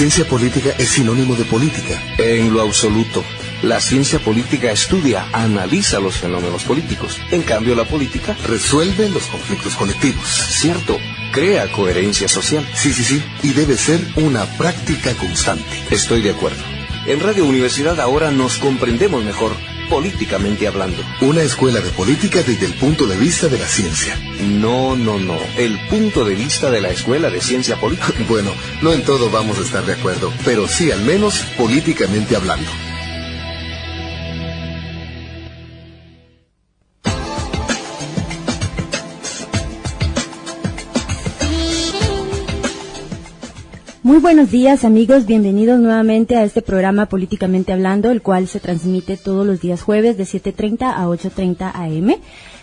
ciencia política es sinónimo de política. En lo absoluto. La ciencia política estudia, analiza los fenómenos políticos. En cambio, la política resuelve los conflictos colectivos. Cierto, crea coherencia social. Sí. Y debe ser una práctica constante. Estoy de acuerdo. En Radio Universidad ahora nos comprendemos mejor, políticamente hablando. Una escuela de política desde el punto de vista de la ciencia. No. El punto de vista de la Escuela de Ciencia Política. Bueno, no en todo vamos a estar de acuerdo, pero sí al menos políticamente hablando. Muy buenos días, amigos, bienvenidos nuevamente a este programa Políticamente Hablando, el cual se transmite todos los días jueves de 7:30 a 8:30 am.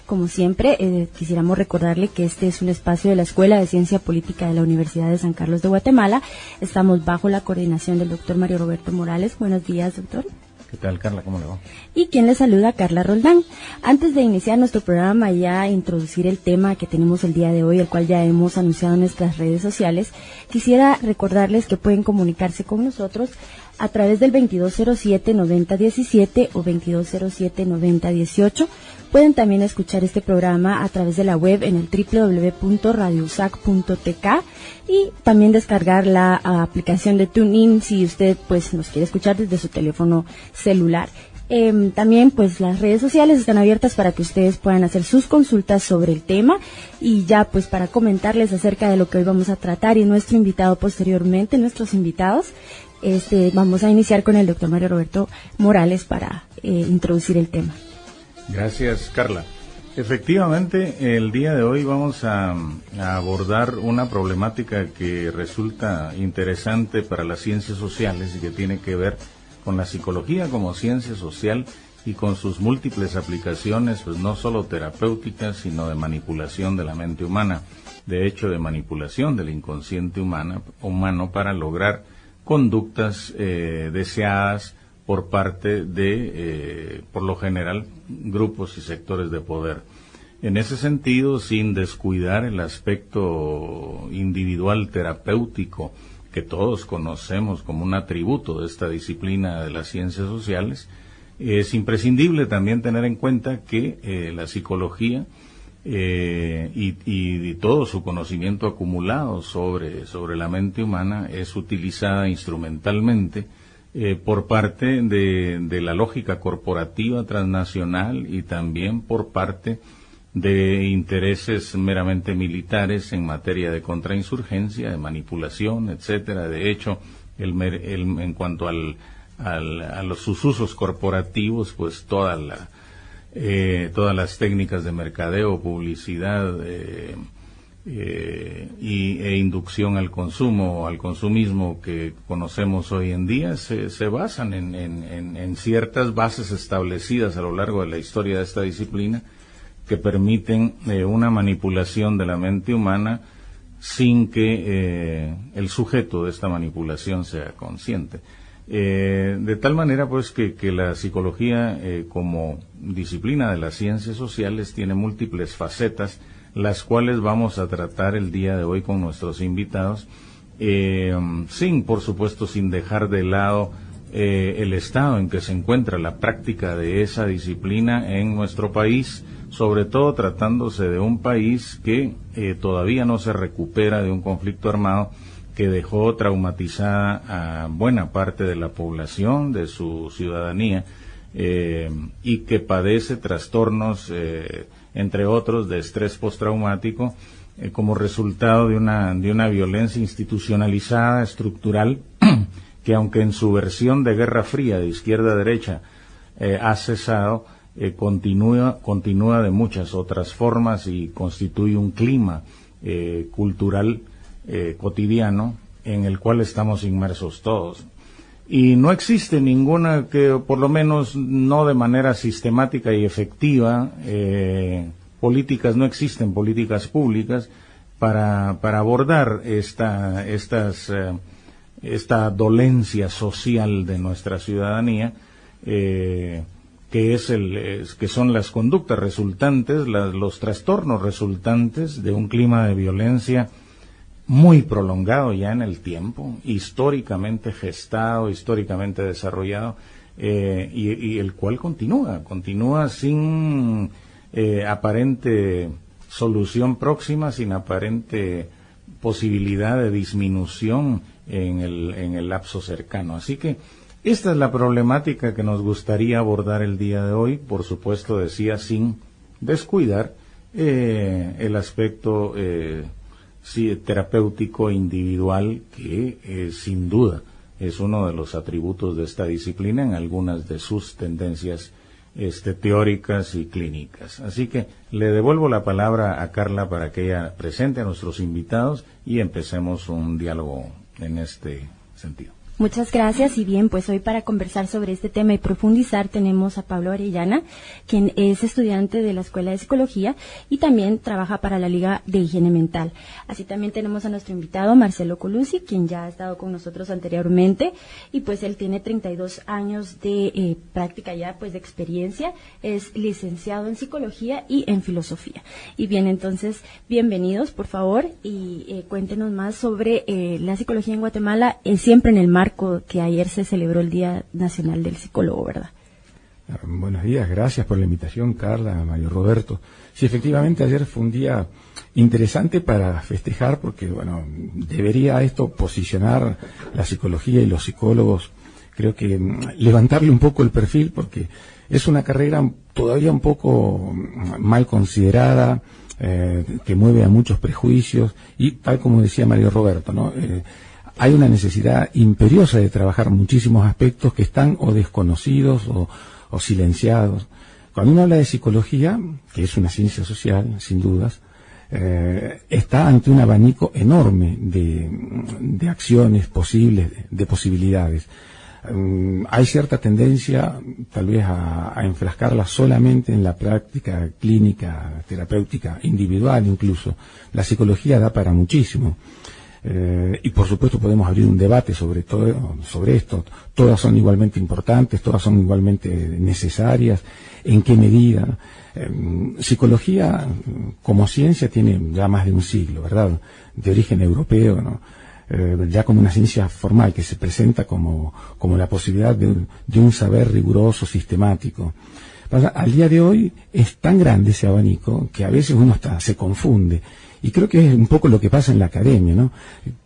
Como siempre, quisiéramos recordarle que este es un espacio de la Escuela de Ciencia Política de la Universidad de San Carlos de Guatemala. Estamos bajo la coordinación del doctor Mario Roberto Morales. Buenos días, doctor. ¿Qué tal, Carla? ¿Cómo le va? Y quien le saluda, Carla Roldán. Antes de iniciar nuestro programa y ya introducir el tema que tenemos el día de hoy, el cual ya hemos anunciado en nuestras redes sociales, quisiera recordarles que pueden comunicarse con nosotros a través del 2207-9017 o 2207-9018. Pueden también escuchar este programa a través de la web en el www.radiousac.tk y también descargar la aplicación de TuneIn si usted pues nos quiere escuchar desde su teléfono celular. También pues las redes sociales están abiertas para que ustedes puedan hacer sus consultas sobre el tema y ya pues para comentarles acerca de lo que hoy vamos a tratar y nuestro invitado posteriormente, nuestros invitados. Vamos a iniciar con el doctor Mario Roberto Morales para introducir el tema. Gracias, Carla. Efectivamente, el día de hoy vamos a abordar una problemática que resulta interesante para las ciencias sociales y que tiene que ver con la psicología como ciencia social y con sus múltiples aplicaciones, pues no solo terapéuticas, sino de manipulación de la mente humana, de hecho de manipulación del inconsciente humano para lograr conductas deseadas por parte de, por lo general, grupos y sectores de poder. En ese sentido, sin descuidar el aspecto individual terapéutico que todos conocemos como un atributo de esta disciplina de las ciencias sociales, es imprescindible también tener en cuenta que la psicología y todo su conocimiento acumulado sobre la mente humana es utilizada instrumentalmente por parte de la lógica corporativa transnacional y también por parte de intereses meramente militares en materia de contrainsurgencia, de manipulación, etcétera. De hecho, en cuanto a sus usos corporativos, pues todas las técnicas de mercadeo, publicidad e inducción al consumo, al consumismo que conocemos hoy en día se basan en ciertas bases establecidas a lo largo de la historia de esta disciplina que permiten una manipulación de la mente humana sin que el sujeto de esta manipulación sea consciente. De tal manera pues que la psicología como disciplina de las ciencias sociales tiene múltiples facetas, las cuales vamos a tratar el día de hoy con nuestros invitados, por supuesto, sin dejar de lado el estado en que se encuentra la práctica de esa disciplina en nuestro país, sobre todo tratándose de un país que todavía no se recupera de un conflicto armado que dejó traumatizada a buena parte de la población, de su ciudadanía, y que padece trastornos entre otros de estrés postraumático como resultado de una violencia institucionalizada, estructural, que aunque en su versión de Guerra Fría de izquierda a derecha ha cesado, continúa de muchas otras formas y constituye un clima cultural cotidiano en el cual estamos inmersos todos. Y no existe ninguna, que por lo menos no de manera sistemática y efectiva, no existen políticas públicas para abordar esta dolencia social de nuestra ciudadanía, que son las conductas resultantes, los trastornos resultantes de un clima de violencia muy prolongado ya en el tiempo, históricamente gestado, históricamente desarrollado, y el cual continúa sin aparente solución próxima, sin aparente posibilidad de disminución en el lapso cercano. Así que esta es la problemática que nos gustaría abordar el día de hoy, por supuesto, decía, sin descuidar el aspecto terapéutico individual, que sin duda es uno de los atributos de esta disciplina en algunas de sus tendencias teóricas y clínicas. Así que le devuelvo la palabra a Carla para que ella presente a nuestros invitados y empecemos un diálogo en este sentido. Muchas gracias, y bien, pues hoy para conversar sobre este tema y profundizar tenemos a Pablo Arellana, quien es estudiante de la Escuela de Psicología y también trabaja para la Liga de Higiene Mental. Así también tenemos a nuestro invitado Marcelo Colucci, quien ya ha estado con nosotros anteriormente, y pues él tiene 32 años de práctica ya, pues de experiencia, es licenciado en Psicología y en Filosofía. Y bien, entonces, bienvenidos, por favor, y cuéntenos más sobre la psicología en Guatemala, siempre en el marco que ayer se celebró el Día Nacional del Psicólogo, ¿verdad? Buenos días, gracias por la invitación, Carla, Mario Roberto. Sí, efectivamente, ayer fue un día interesante para festejar, porque, bueno, debería esto posicionar la psicología y los psicólogos, creo que levantarle un poco el perfil, porque es una carrera todavía un poco mal considerada, que mueve a muchos prejuicios, y tal como decía Mario Roberto, ¿no? Hay una necesidad imperiosa de trabajar muchísimos aspectos que están o desconocidos o silenciados. Cuando uno habla de psicología, que es una ciencia social, sin dudas, está ante un abanico enorme de acciones posibles, de posibilidades. Hay cierta tendencia, tal vez, a enfrascarla solamente en la práctica clínica, terapéutica, individual incluso. La psicología da para muchísimo. Y por supuesto podemos abrir un debate sobre esto. Todas son igualmente importantes, todas son igualmente necesarias. ¿En qué medida? Psicología como ciencia tiene ya más de un siglo, ¿verdad? De origen europeo, ¿no? Ya como una ciencia formal que se presenta como la posibilidad de un saber riguroso, sistemático. Al día de hoy es tan grande ese abanico que a veces uno se confunde. Y creo que es un poco lo que pasa en la academia, ¿no?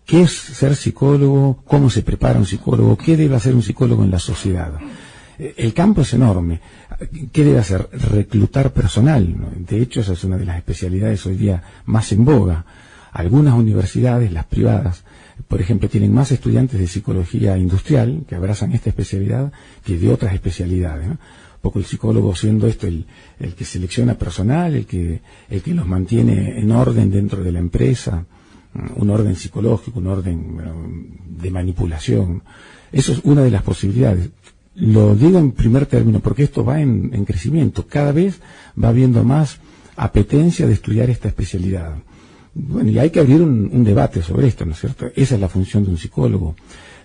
¿Qué es ser psicólogo? ¿Cómo se prepara un psicólogo? ¿Qué debe hacer un psicólogo en la sociedad? El campo es enorme. ¿Qué debe hacer? Reclutar personal, ¿no? De hecho, esa es una de las especialidades hoy día más en boga. Algunas universidades, las privadas, por ejemplo, tienen más estudiantes de psicología industrial que abrazan esta especialidad que de otras especialidades, ¿no? Poco el psicólogo siendo esto el que selecciona personal, el que los mantiene en orden dentro de la empresa, un orden psicológico, un orden de manipulación. Eso es una de las posibilidades. Lo digo en primer término porque esto va en crecimiento. Cada vez va habiendo más apetencia de estudiar esta especialidad. Bueno, y hay que abrir un debate sobre esto, ¿no es cierto? Esa es la función de un psicólogo.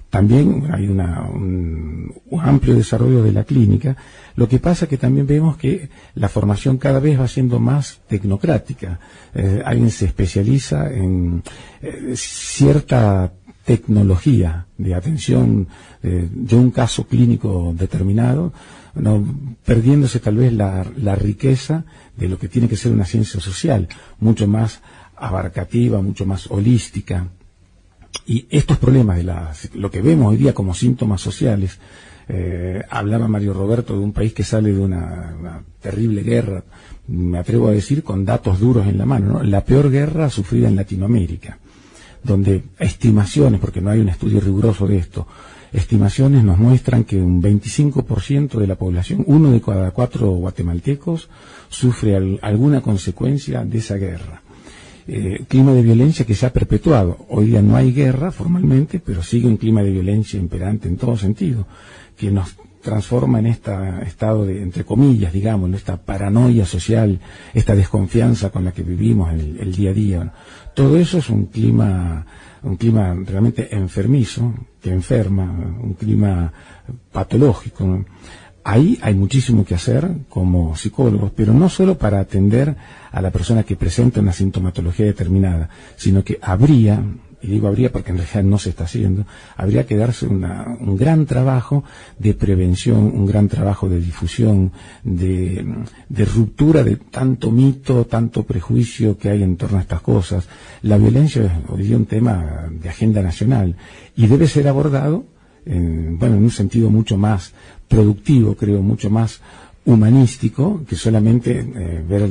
También hay un amplio desarrollo de la clínica. Lo que pasa es que también vemos que la formación cada vez va siendo más tecnocrática. Alguien se especializa en cierta tecnología de atención de un caso clínico determinado, ¿no? Perdiéndose tal vez la riqueza de lo que tiene que ser una ciencia social, mucho más abarcativa, mucho más holística. Y estos problemas lo que vemos hoy día como síntomas sociales, hablaba Mario Roberto de un país que sale de una terrible guerra, me atrevo a decir con datos duros en la mano, ¿no? La peor guerra sufrida en Latinoamérica, donde estimaciones, porque no hay un estudio riguroso de esto, estimaciones nos muestran que un 25% de la población, 1 de cada 4 guatemaltecos, sufre alguna consecuencia de esa guerra. Clima de violencia que se ha perpetuado. Hoy día no hay guerra formalmente, pero sigue un clima de violencia imperante en todo sentido, que nos transforma en este estado de, entre comillas, digamos, en esta paranoia social, esta desconfianza con la que vivimos el día a día, ¿no? Todo eso es un clima realmente enfermizo, que enferma, un clima patológico, ¿no? Ahí hay muchísimo que hacer como psicólogos, pero no solo para atender a la persona que presenta una sintomatología determinada, sino que habría y digo habría porque en realidad no se está haciendo, habría que darse un gran trabajo de prevención, un gran trabajo de difusión, de ruptura de tanto mito, tanto prejuicio que hay en torno a estas cosas. La violencia es hoy día un tema de agenda nacional y debe ser abordado en un sentido mucho más productivo, creo, mucho más humanístico, que solamente ver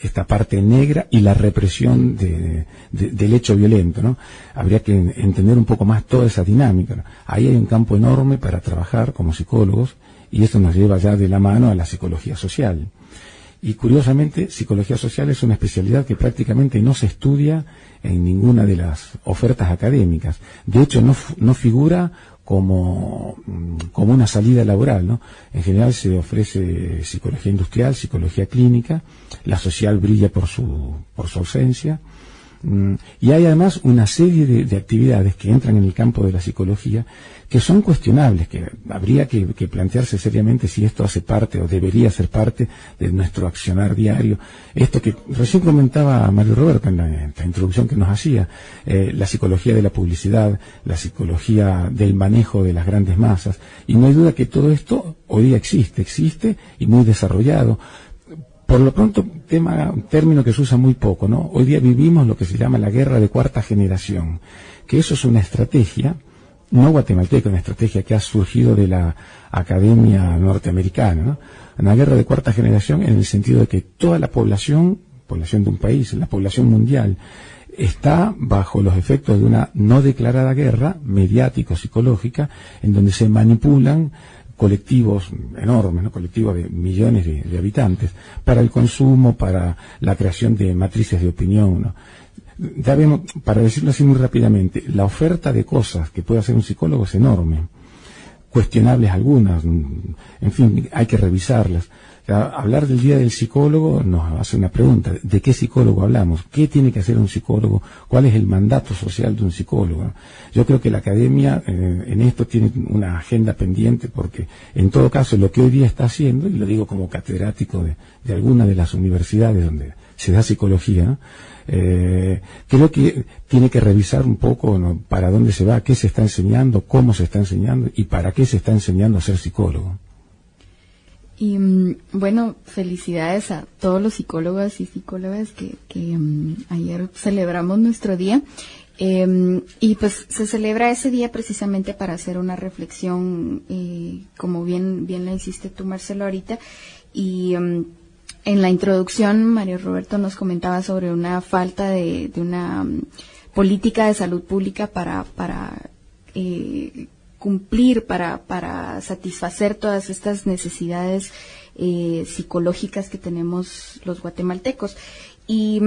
esta parte negra y la represión del hecho violento, ¿no? Habría que entender un poco más toda esa dinámica, ¿no? Ahí hay un campo enorme para trabajar como psicólogos, y esto nos lleva ya de la mano a la psicología social. Y curiosamente, psicología social es una especialidad que prácticamente no se estudia en ninguna de las ofertas académicas. De hecho, no figura como una salida laboral, ¿no? En general se ofrece psicología industrial, psicología clínica, la social brilla por su ausencia, y hay además una serie de actividades que entran en el campo de la psicología que son cuestionables, que habría que plantearse seriamente si esto hace parte o debería ser parte de nuestro accionar diario. Esto que recién comentaba Mario Roberto en la introducción que nos hacía, la psicología de la publicidad, la psicología del manejo de las grandes masas, y no hay duda que todo esto hoy día existe y muy desarrollado. Por lo pronto, un término que se usa muy poco, ¿no? Hoy día vivimos lo que se llama la guerra de cuarta generación, que eso es una estrategia, no guatemalteca, una estrategia que ha surgido de la academia norteamericana, ¿no? Una guerra de cuarta generación en el sentido de que toda la población de un país, la población mundial, está bajo los efectos de una no declarada guerra mediático-psicológica, en donde se manipulan colectivos enormes, ¿no? Colectivos de millones de habitantes, para el consumo, para la creación de matrices de opinión, ¿no? Ya vemos, para decirlo así muy rápidamente, la oferta de cosas que puede hacer un psicólogo es enorme, cuestionables algunas, en fin, hay que revisarlas. O sea, hablar del Día del Psicólogo nos hace una pregunta: ¿de qué psicólogo hablamos? ¿Qué tiene que hacer un psicólogo? ¿Cuál es el mandato social de un psicólogo? Yo creo que la academia en esto tiene una agenda pendiente, porque en todo caso lo que hoy día está haciendo, y lo digo como catedrático de alguna de las universidades donde se da psicología, ¿no? Creo que tiene que revisar un poco, ¿no?, para dónde se va, qué se está enseñando, cómo se está enseñando y para qué se está enseñando a ser psicólogo. Y bueno, felicidades a todos los psicólogos y psicólogas que ayer celebramos nuestro día. Y pues se celebra ese día precisamente para hacer una reflexión, como bien la hiciste tú, Marcelo, ahorita. Y en la introducción, Mario Roberto nos comentaba sobre una falta de una política de salud pública para cumplir, para satisfacer todas estas necesidades psicológicas que tenemos los guatemaltecos. Y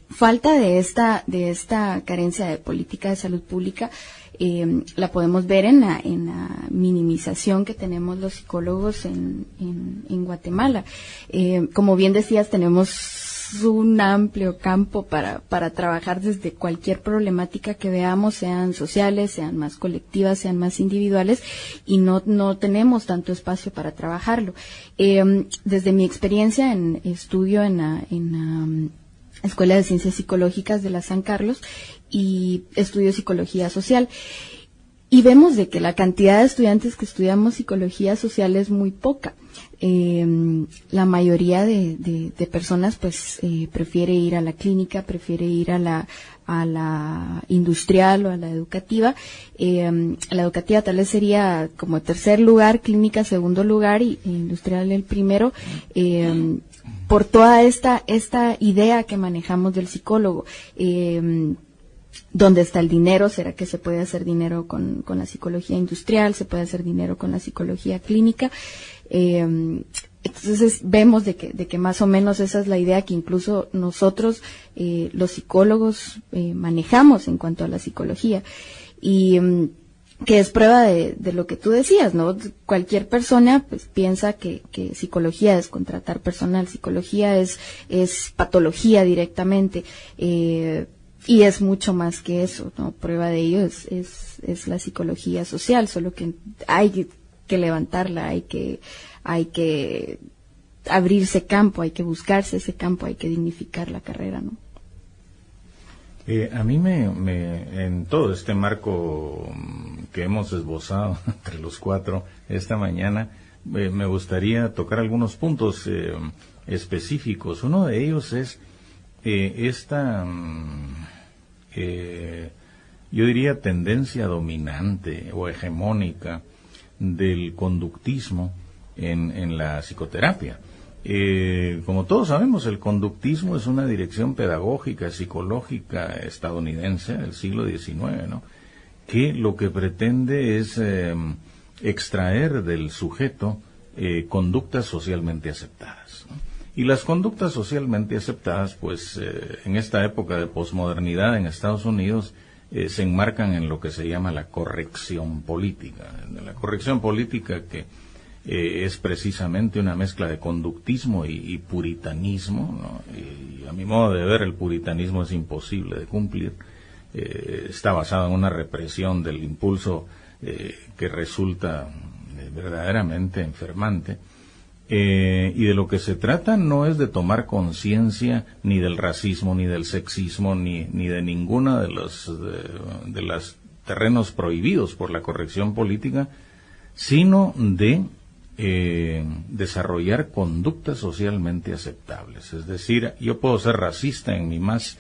falta de esta carencia de política de salud pública la podemos ver en la minimización que tenemos los psicólogos en Guatemala. Como bien decías, tenemos un amplio campo para trabajar desde cualquier problemática que veamos, sean sociales, sean más colectivas, sean más individuales, y no tenemos tanto espacio para trabajarlo. Desde mi experiencia en estudio en la Escuela de Ciencias Psicológicas de la San Carlos, y estudio psicología social, y vemos de que la cantidad de estudiantes que estudiamos psicología social es muy poca. La mayoría de personas pues prefiere ir a la clínica, prefiere ir a la industrial o a la educativa. La educativa tal vez sería como tercer lugar, clínica segundo lugar y industrial el primero, por toda esta idea que manejamos del psicólogo. ¿Dónde está el dinero? ¿Será que se puede hacer dinero con la psicología industrial? ¿Se puede hacer dinero con la psicología clínica? Entonces vemos de que más o menos esa es la idea que incluso nosotros, los psicólogos, manejamos en cuanto a la psicología. Y que es prueba de lo que tú decías, ¿no? Cualquier persona pues piensa que psicología es contratar personal, psicología es patología directamente, y es mucho más que eso, ¿no? Prueba de ello es la psicología social, solo que hay que levantarla, hay que abrirse campo, hay que buscarse ese campo, hay que dignificar la carrera, ¿no? A mí en todo este marco que hemos esbozado entre los cuatro esta mañana, me gustaría tocar algunos puntos específicos. Uno de ellos es esta, yo diría, tendencia dominante o hegemónica del conductismo en la psicoterapia. Como todos sabemos, el conductismo es una dirección pedagógica, psicológica estadounidense del siglo XIX, ¿no? Que lo que pretende es extraer del sujeto conductas socialmente aceptadas, ¿no? Y las conductas socialmente aceptadas, pues en esta época de posmodernidad en Estados Unidos, se enmarcan en lo que se llama la corrección política. La corrección política que es precisamente una mezcla de conductismo y puritanismo, ¿no? Y a mi modo de ver, el puritanismo es imposible de cumplir. Está basado en una represión del impulso que resulta verdaderamente enfermante. Y de lo que se trata no es de tomar conciencia ni del racismo, ni del sexismo, ni de ninguna de los terrenos prohibidos por la corrección política, sino de desarrollar conductas socialmente aceptables. Es decir, yo puedo ser racista en mi más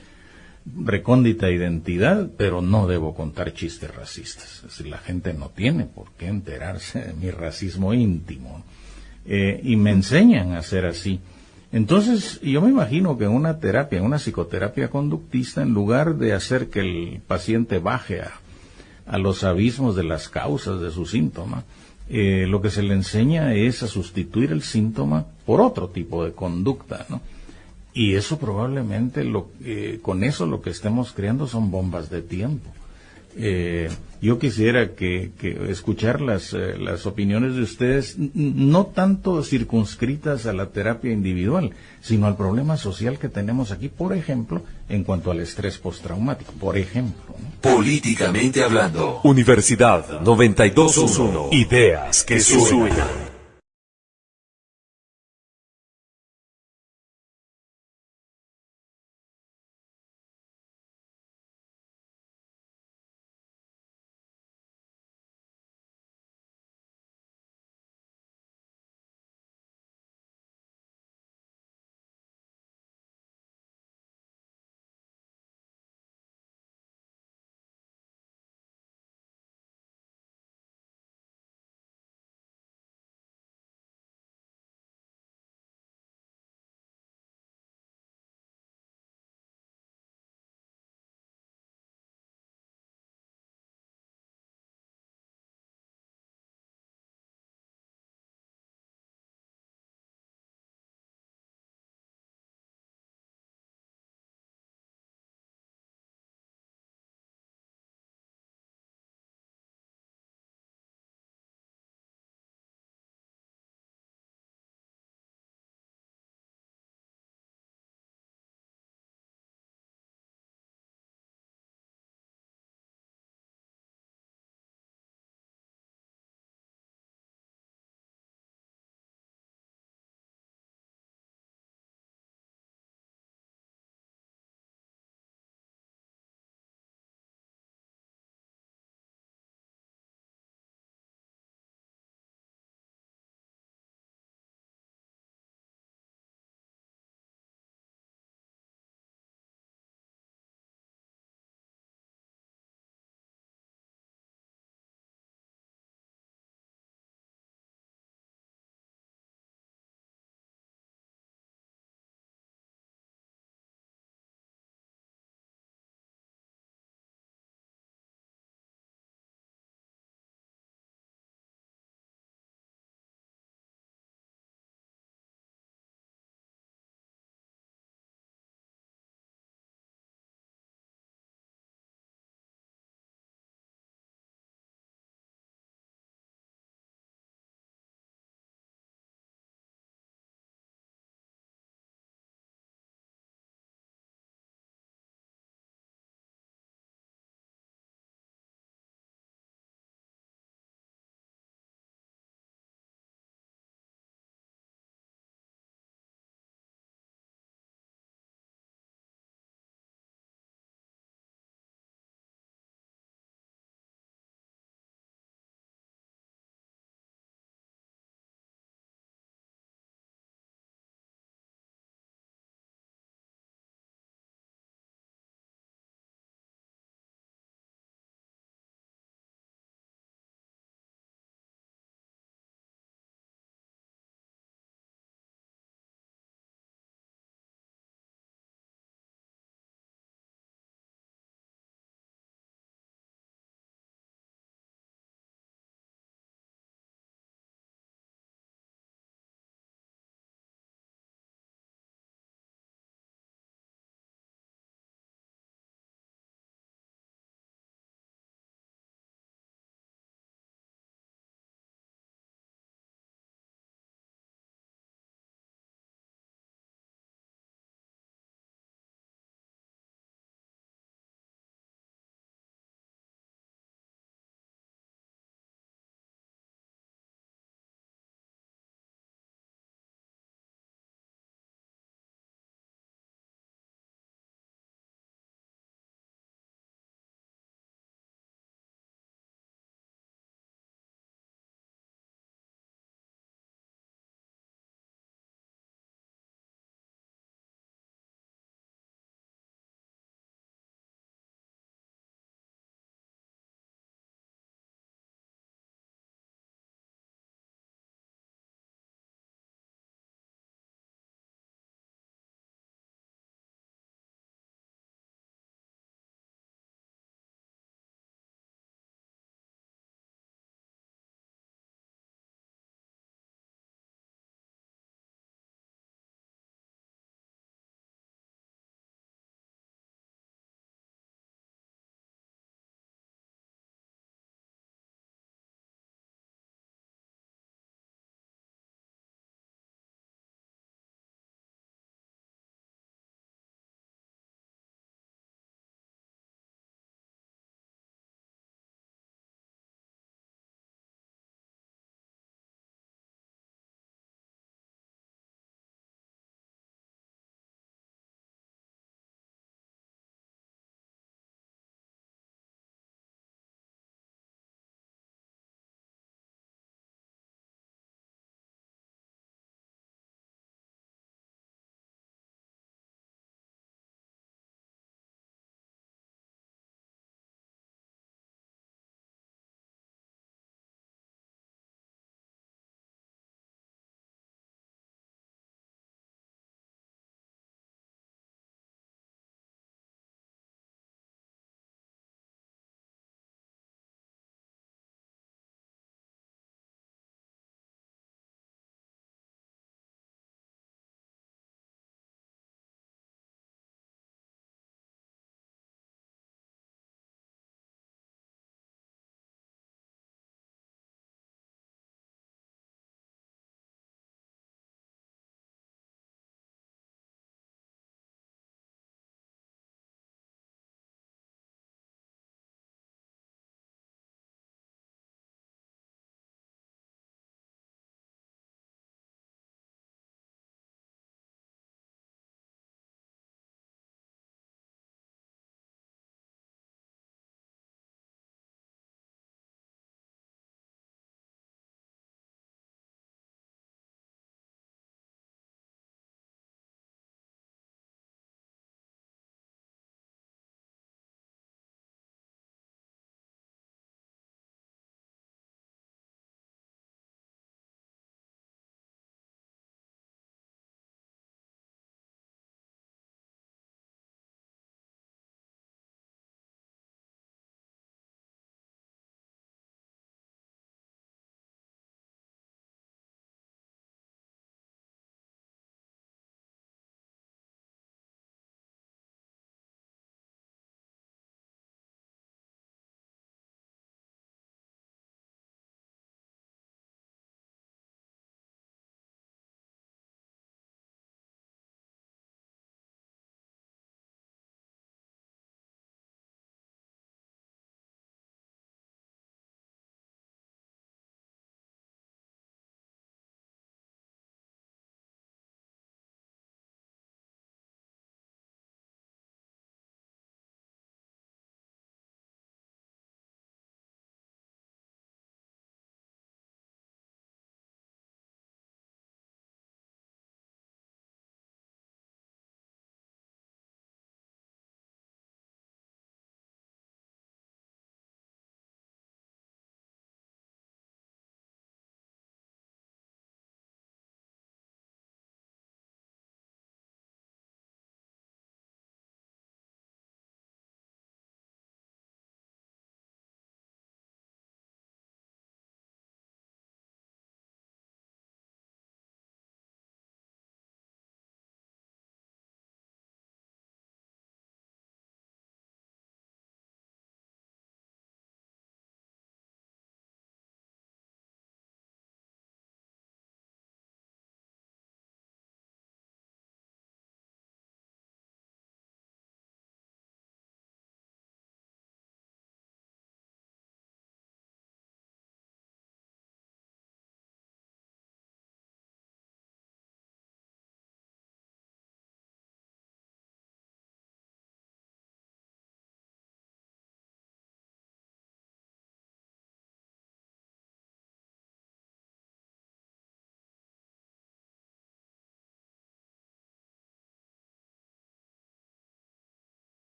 recóndita identidad, pero no debo contar chistes racistas. Es decir, la gente no tiene por qué enterarse de mi racismo íntimo. Y me enseñan a ser así. Entonces, yo me imagino que en una terapia, en una psicoterapia conductista, en lugar de hacer que el paciente baje a los abismos de las causas de su síntoma, lo que se le enseña es a sustituir el síntoma por otro tipo de conducta, ¿no? Y eso probablemente, con eso lo que estemos creando son bombas de tiempo. Yo quisiera que escuchar las opiniones de ustedes, no tanto circunscritas a la terapia individual, sino al problema social que tenemos aquí, por ejemplo, en cuanto al estrés postraumático, por ejemplo, ¿no? Políticamente hablando. Universidad 92.1. Ideas que suenan.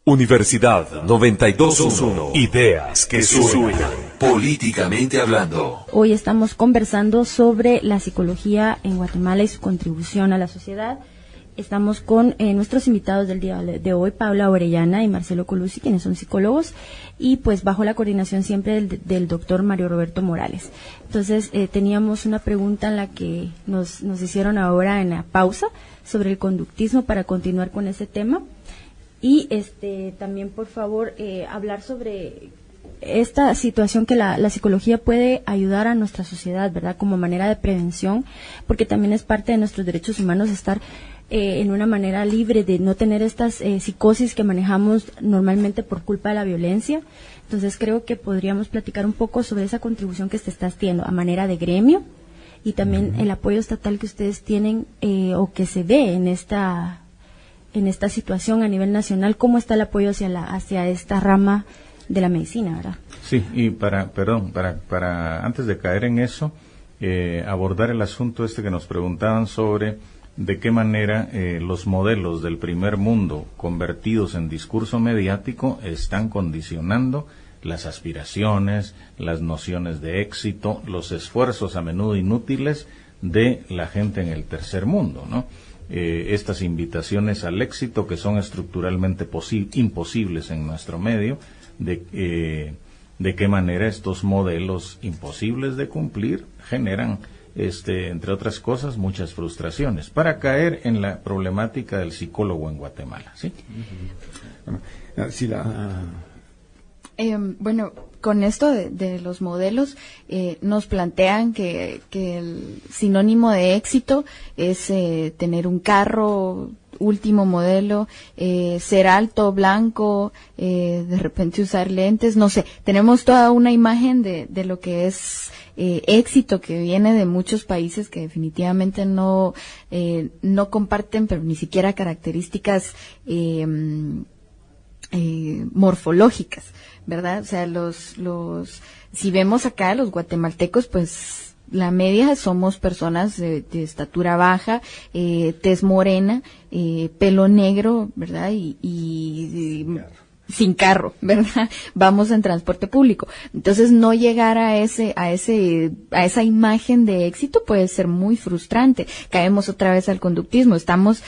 Universidad 92.1. Ideas que suenan. Políticamente hablando. Hoy estamos conversando sobre la psicología en Guatemala y su contribución a la sociedad. Estamos con nuestros invitados del día de hoy, Paula Orellana y Marcelo Colucci, quienes son psicólogos, y pues bajo la coordinación siempre del doctor Mario Roberto Morales. Entonces, teníamos una pregunta en la que nos hicieron ahora en la pausa sobre el conductismo para continuar con ese tema. Y también, por favor, hablar sobre esta situación que la psicología puede ayudar a nuestra sociedad, ¿verdad? Como manera de prevención, porque también es parte de nuestros derechos humanos estar en una manera libre de no tener estas psicosis que manejamos normalmente por culpa de la violencia. Entonces creo que podríamos platicar un poco sobre esa contribución que se está haciendo a manera de gremio y también el apoyo estatal que ustedes tienen o que se ve en esta situación a nivel nacional. ¿Cómo está el apoyo hacia esta rama de la medicina, verdad? Sí, y para antes de caer en eso, abordar el asunto que nos preguntaban sobre de qué manera los modelos del primer mundo convertidos en discurso mediático están condicionando las aspiraciones, las nociones de éxito, los esfuerzos a menudo inútiles de la gente en el tercer mundo, ¿no? Estas invitaciones al éxito que son estructuralmente imposibles en nuestro medio, de qué manera estos modelos imposibles de cumplir generan entre otras cosas, muchas frustraciones, para caer en la problemática del psicólogo en Guatemala, ¿sí? Bueno, con esto de los modelos, nos plantean que el sinónimo de éxito es tener un carro último modelo, ser alto, blanco, de repente usar lentes, no sé, tenemos toda una imagen de lo que es éxito que viene de muchos países que definitivamente no comparten, pero ni siquiera características morfológicas, ¿verdad? O sea, si vemos acá los guatemaltecos, pues la media somos personas de estatura baja, tez morena, pelo negro, ¿verdad? Y sin carro, ¿verdad? Vamos en transporte público. Entonces, no llegar a esa imagen de éxito puede ser muy frustrante. Caemos otra vez al conductismo. Estamos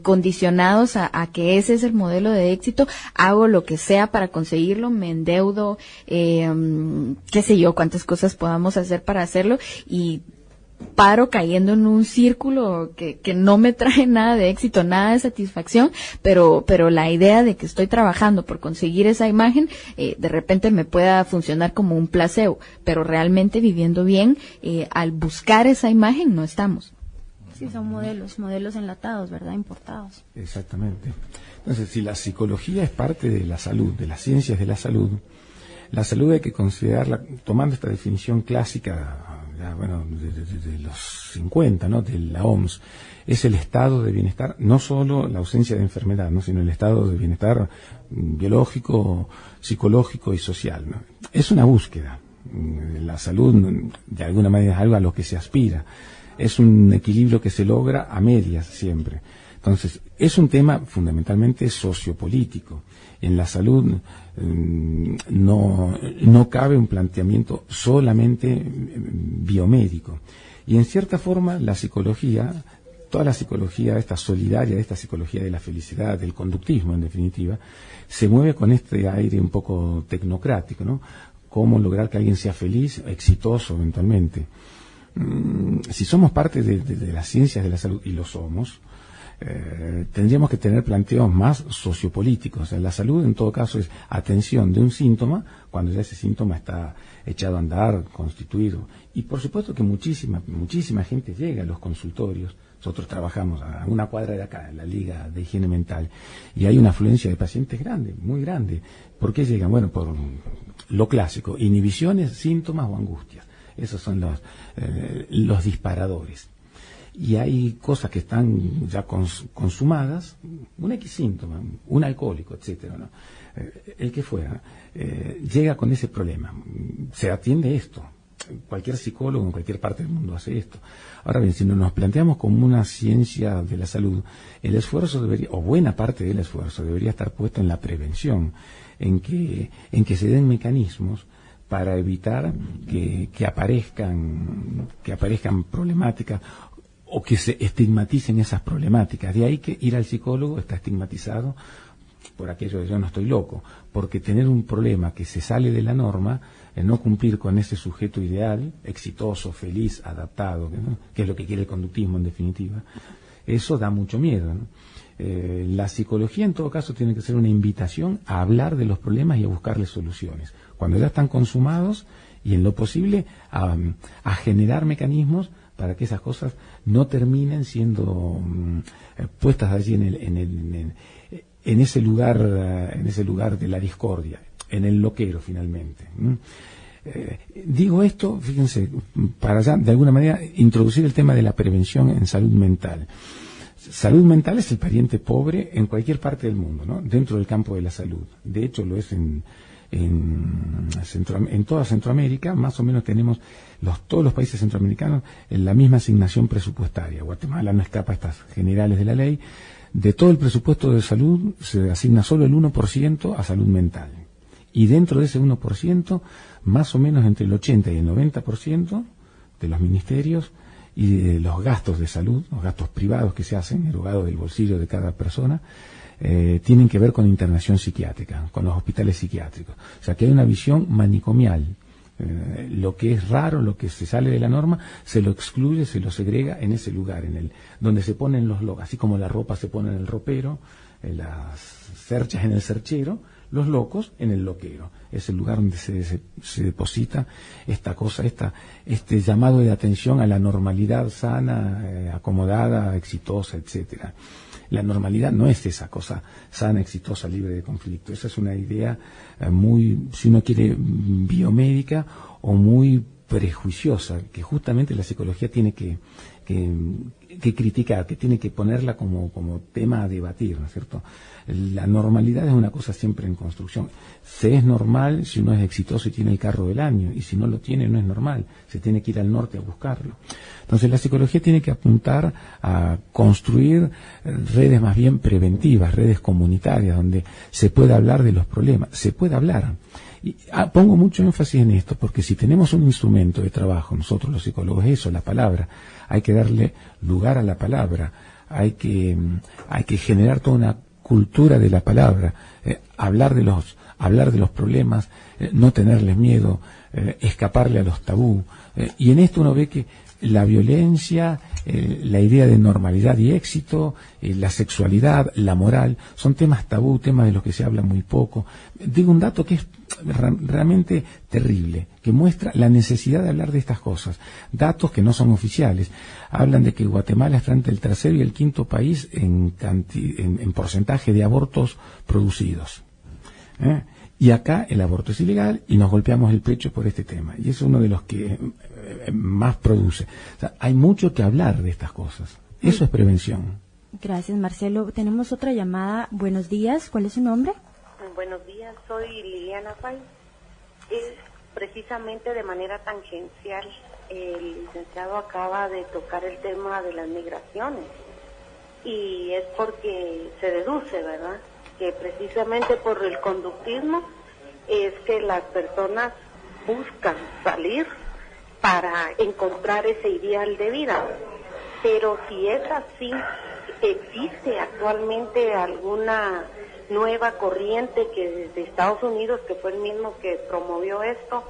condicionados a que ese es el modelo de éxito. Hago lo que sea para conseguirlo, me endeudo, qué sé yo, cuántas cosas podamos hacer para hacerlo y paro cayendo en un círculo que no me trae nada de éxito, nada de satisfacción, pero la idea de que estoy trabajando por conseguir esa imagen, de repente me pueda funcionar como un placebo, pero realmente viviendo bien, al buscar esa imagen no estamos. Sí, son modelos enlatados, ¿verdad? Importados. Exactamente. Entonces, si la psicología es parte de la salud, de las ciencias de la salud hay que considerarla, tomando esta definición clásica, de los 50, ¿no?, de la OMS, es el estado de bienestar, no solo la ausencia de enfermedad, ¿no?, sino el estado de bienestar biológico, psicológico y social, ¿no? Es una búsqueda. La salud, de alguna manera, es algo a lo que se aspira. Es un equilibrio que se logra a medias siempre. Entonces, es un tema fundamentalmente sociopolítico. En la salud no cabe un planteamiento solamente biomédico. Y en cierta forma la psicología, toda la psicología esta solidaria, esta psicología de la felicidad, del conductismo en definitiva, se mueve con este aire un poco tecnocrático, ¿no? Cómo lograr que alguien sea feliz, exitoso eventualmente. Si somos parte de las ciencias de la salud, y lo somos, tendríamos que tener planteos más sociopolíticos. O sea, la salud en todo caso es atención de un síntoma cuando ya ese síntoma está echado a andar, constituido. Y por supuesto que muchísima gente llega a los consultorios. Nosotros trabajamos a una cuadra de acá, en la Liga de Higiene Mental, y hay una afluencia de pacientes grande, muy grande. ¿Por qué llegan? Bueno, por lo clásico, inhibiciones, síntomas o angustias. Esos son los disparadores. Y hay cosas que están ya consumadas, un X síntoma, un alcohólico, etcétera, ¿no? El que fuera, llega con ese problema. Se atiende esto. cualquier psicólogo en cualquier parte del mundo hace esto. Ahora bien, si nos planteamos como una ciencia de la salud, el esfuerzo debería, o buena parte del esfuerzo, debería estar puesto en la prevención, en que se den mecanismos para evitar que aparezcan problemáticas o que se estigmaticen esas problemáticas. De ahí que ir al psicólogo está estigmatizado por aquello de yo no estoy loco, porque tener un problema que se sale de la norma, no cumplir con ese sujeto ideal, exitoso, feliz, adaptado, que es lo que quiere el conductismo en definitiva, eso da mucho miedo, ¿no? La psicología en todo caso tiene que ser una invitación a hablar de los problemas y a buscarles soluciones. Cuando ya están consumados y en lo posible a generar mecanismos para que esas cosas no terminen siendo puestas allí en ese lugar de la discordia, en el loquero finalmente. Digo esto, fíjense, para ya de alguna manera introducir el tema de la prevención en salud mental. Salud mental es el pariente pobre en cualquier parte del mundo, ¿no? Dentro del campo de la salud. De hecho, lo es en toda Centroamérica. Más o menos tenemos todos los países centroamericanos en la misma asignación presupuestaria. Guatemala no escapa a estas generales de la ley. De todo el presupuesto de salud se asigna solo el 1% a salud mental. Y dentro de ese 1%, más o menos entre el 80 y el 90% de los ministerios y de los gastos de salud, los gastos privados que se hacen, erogados del bolsillo de cada persona, tienen que ver con internación psiquiátrica, con los hospitales psiquiátricos. O sea que hay una visión manicomial. Lo que es raro, lo que se sale de la norma, se lo excluye, se lo segrega en ese lugar, donde se ponen los locos, así como la ropa se pone en el ropero, las cerchas en el cerchero, los locos en el loquero. Es el lugar donde se deposita esta cosa, este llamado de atención a la normalidad sana, acomodada, exitosa, etcétera. La normalidad no es esa cosa sana, exitosa, libre de conflicto. Esa es una idea muy, si uno quiere, biomédica o muy prejuiciosa, que justamente la psicología tiene que criticar, que tiene que ponerla como tema a debatir, ¿no es cierto? La normalidad es una cosa siempre en construcción. Se es normal si uno es exitoso y tiene el carro del año, y si no lo tiene no es normal, se tiene que ir al norte a buscarlo. Entonces la psicología tiene que apuntar a construir redes más bien preventivas, redes comunitarias, donde se pueda hablar de los problemas, se puede hablar. Y pongo mucho énfasis en esto, porque si tenemos un instrumento de trabajo, nosotros los psicólogos, eso, la palabra, hay que darle lugar a la palabra, hay que generar toda una cultura de la palabra, hablar de los problemas, no tenerles miedo, escaparle a los tabú. Y en esto uno ve que la violencia, la idea de normalidad y éxito, la sexualidad, la moral, son temas tabú, temas de los que se habla muy poco. Digo un dato que es realmente terrible, que muestra la necesidad de hablar de estas cosas. Datos que no son oficiales. Hablan de que Guatemala está entre el tercero y el quinto país en porcentaje de abortos producidos. Y acá el aborto es ilegal y nos golpeamos el pecho por este tema. Y es uno de los que más produce. O sea, hay mucho que hablar de estas cosas. Eso es prevención. Gracias, Marcelo. Tenemos otra llamada. Buenos días. ¿Cuál es su nombre? Buenos días. Soy Liliana Fay. Es precisamente de manera tangencial. El licenciado acaba de tocar el tema de las migraciones. Y es porque se deduce, ¿verdad?, que precisamente por el conductismo es que las personas buscan salir para encontrar ese ideal de vida. Pero si es así, ¿existe actualmente alguna nueva corriente que desde Estados Unidos, que fue el mismo que promovió esto,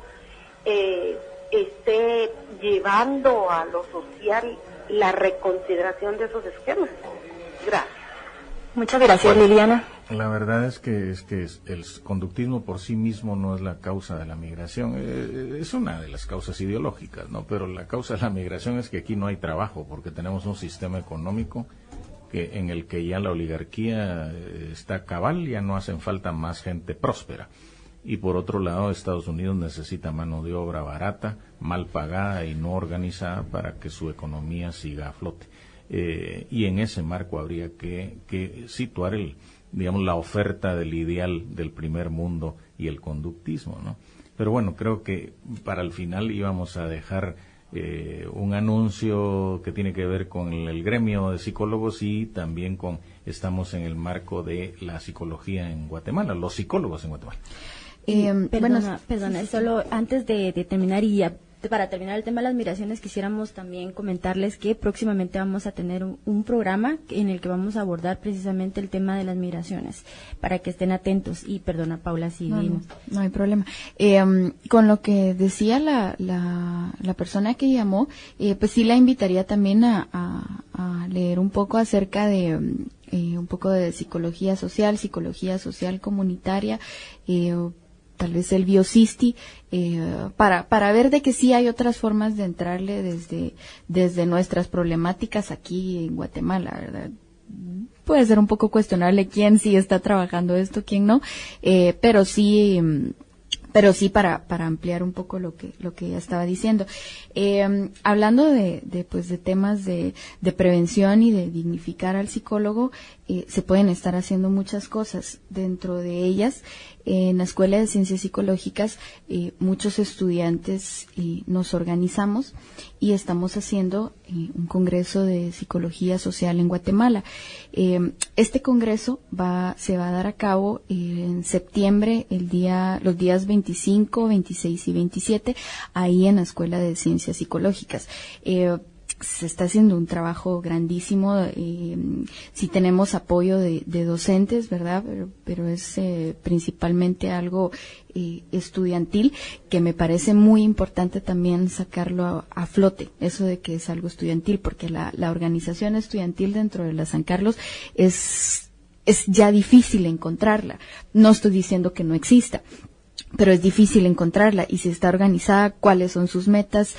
esté llevando a lo social la reconsideración de esos esquemas? Gracias. Muchas gracias, Liliana. La verdad es que el conductismo por sí mismo no es la causa de la migración, es una de las causas ideológicas, ¿no? Pero la causa de la migración es que aquí no hay trabajo, porque tenemos un sistema económico en el que ya la oligarquía está cabal, ya no hacen falta más gente próspera. Y por otro lado, Estados Unidos necesita mano de obra barata, mal pagada y no organizada para que su economía siga a flote. Y en ese marco habría que situar la oferta del ideal del primer mundo y el conductismo, ¿no? Pero bueno, creo que para el final íbamos a dejar un anuncio que tiene que ver con el gremio de psicólogos y también estamos en el marco de la psicología en Guatemala, los psicólogos en Guatemala. Perdona, solo antes de terminar para terminar el tema de las migraciones, quisiéramos también comentarles que próximamente vamos a tener un programa en el que vamos a abordar precisamente el tema de las migraciones, para que estén atentos. Y perdona, Paula, si no hay problema. Con lo que decía la persona que llamó, pues sí la invitaría también a leer un poco acerca de un poco de psicología social comunitaria, tal vez el biosisti, para ver de que sí hay otras formas de entrarle desde nuestras problemáticas aquí en Guatemala, ¿verdad? Puede ser un poco cuestionable quién sí está trabajando esto, quién no, pero sí para ampliar un poco lo que ya estaba diciendo. Hablando de temas de prevención y de dignificar al psicólogo, se pueden estar haciendo muchas cosas. Dentro de ellas, en la Escuela de Ciencias Psicológicas, muchos estudiantes nos organizamos y estamos haciendo un congreso de psicología social en Guatemala. Este congreso se va a dar a cabo en septiembre, los días 25, 26 y 27, ahí en la Escuela de Ciencias Psicológicas. Se está haciendo un trabajo grandísimo, sí tenemos apoyo de docentes, ¿verdad? Pero es principalmente algo estudiantil, que me parece muy importante también sacarlo a flote, eso de que es algo estudiantil, porque la organización estudiantil dentro de la San Carlos es ya difícil encontrarla. No estoy diciendo que no exista, pero es difícil encontrarla, y si está organizada, cuáles son sus metas,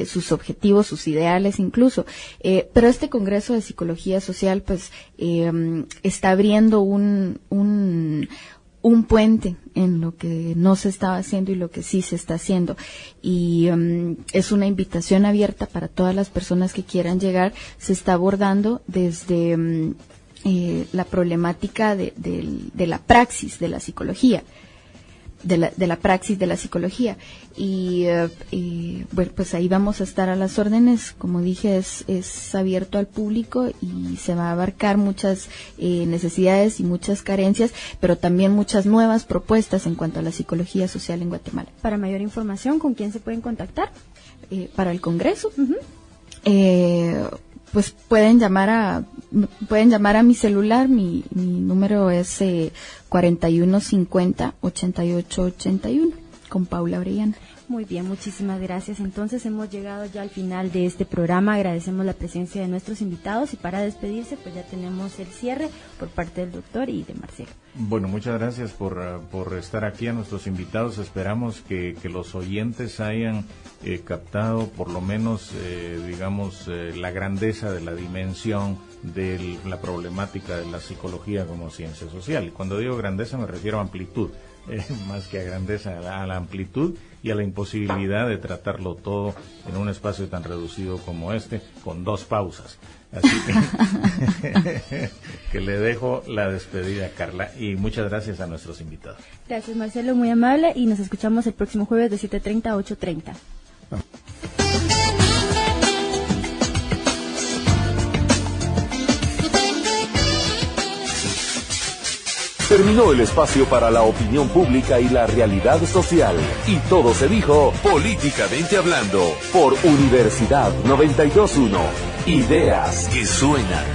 sus objetivos, sus ideales incluso. Pero este Congreso de Psicología Social, pues, está abriendo un puente en lo que no se estaba haciendo y lo que sí se está haciendo. Y es una invitación abierta para todas las personas que quieran llegar. Se está abordando desde la problemática de la praxis de la psicología. De la praxis de la psicología, y bueno, pues ahí vamos a estar a las órdenes. Como dije, es abierto al público y se va a abarcar muchas necesidades y muchas carencias, pero también muchas nuevas propuestas en cuanto a la psicología social en Guatemala. Para mayor información, ¿con quién se pueden contactar? Para el Congreso, pues pueden llamar a mi celular. Mi número es 4150-8881, con Paula Orellana. Muy bien, muchísimas gracias. Entonces hemos llegado ya al final de este programa. Agradecemos la presencia de nuestros invitados, y para despedirse pues ya tenemos el cierre por parte del doctor y de Marcelo. Bueno, muchas gracias por estar aquí, a nuestros invitados. Esperamos que los oyentes hayan captado por lo menos, la grandeza de la dimensión de la problemática de la psicología como ciencia social. Y cuando digo grandeza me refiero a amplitud, más que a grandeza, a la amplitud y a la imposibilidad de tratarlo todo en un espacio tan reducido como este, con 2 pausas. Así que le dejo la despedida a Carla, y muchas gracias a nuestros invitados. Gracias, Marcelo, muy amable, y nos escuchamos el próximo jueves de 7:30 a 8:30. Terminó el espacio para la opinión pública y la realidad social. Y todo se dijo políticamente hablando por Universidad 92.1. Ideas que suenan.